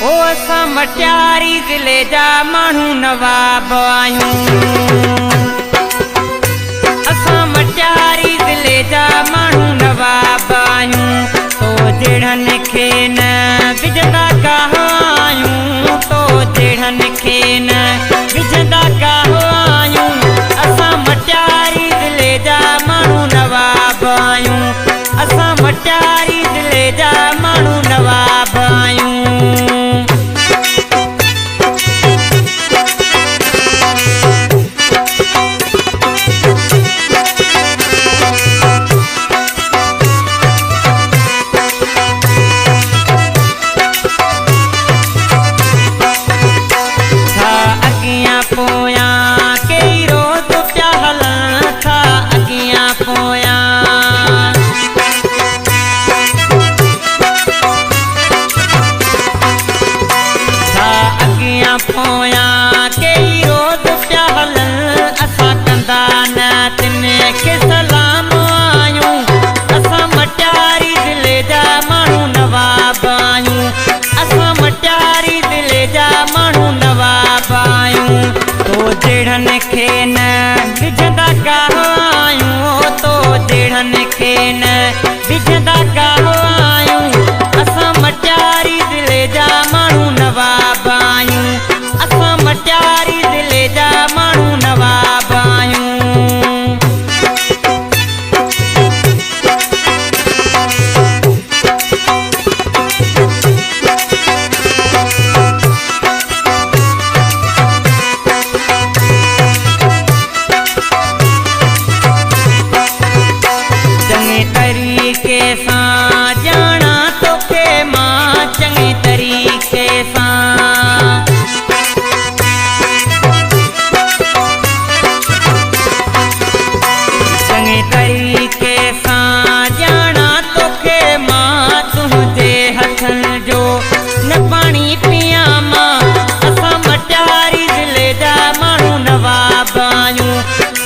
ओ असां मटियारी ज़िले जा माण्हू नवाब आहियूं। असां मटियारी ज़िले जा माण्हू नवाब आहियूं। तो जहिड़नि खे न विझंदा काहो आहियूं, तो जहिड़नि खे न विझंदा काहो आहियूं। असां मटियारी ज़िले जा माण्हू नवाब आहियूं। असां मटियारी ज़िले जा माण्हू नवाब आहियूं। पोयां कई रोज़ पिया हलनि, असां कंदा न तिन खे सलाम आहियूं। असां मटियारी ज़िले जा माण्हू नवाब आहियूं। असां मटियारी ज़िले जा माण्हू नवाब आहियूं। तो जहिड़नि खे न विझंदा काहो आहियूं, तो जहिड़नि खे न विझंदा काहो आहियूं। असां मटियारी ज़िले जा माण्हू नवाब आहियूं। असां मटियारी ज़िले जा माण्हू नवाब आहियूं। चङे तरीक़े सां ॼाणा तोखे मां, चङे तरीक़े सां तरीक़े सां ॼाणा तोखे मां। तुंहिंजे हथनि जो न पाणी पियां मां। असां मटियारी ज़िले जा माण्हू नवाब आहियूं।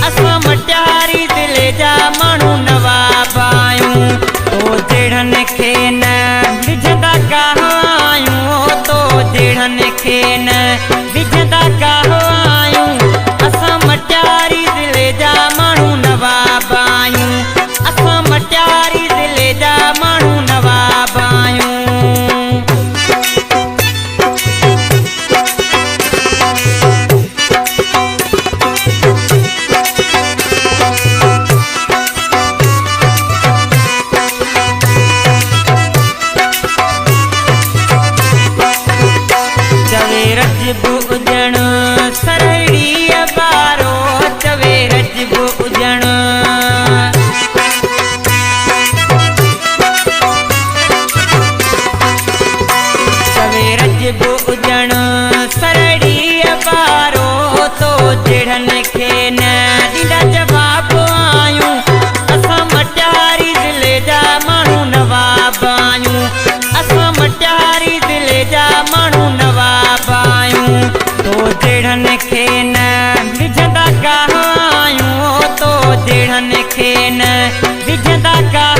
असां मटियारी ज़िले जा माण्हू नवाब आहियूं। तो जहिड़नि खे न विझंदा काहो आहियूं, तो जहिड़नि खे न विझंदा काहो आहियूं। असां मटियारी ज़िले जा माण्हू नवाब आहियूं। असां मटियारी ज़िले जा माण्हू नवाब आहियूं। चवे रजब उजण सरहड़ी बारो, चवे रजब उजण रजब उजण सरहड़ी बारो। तो जहिड़नि खे न ॾींदा जवाब आहियूं। असां मटियारी ज़िले जा माण्हू नवाब आहियूं। असां मटियारी ज़िले जा माण्हू नवाब आहियूं। तो जहिड़नि खे न विझंदा काहो आहियूं, तो जहिड़नि खे न विझंदा काहो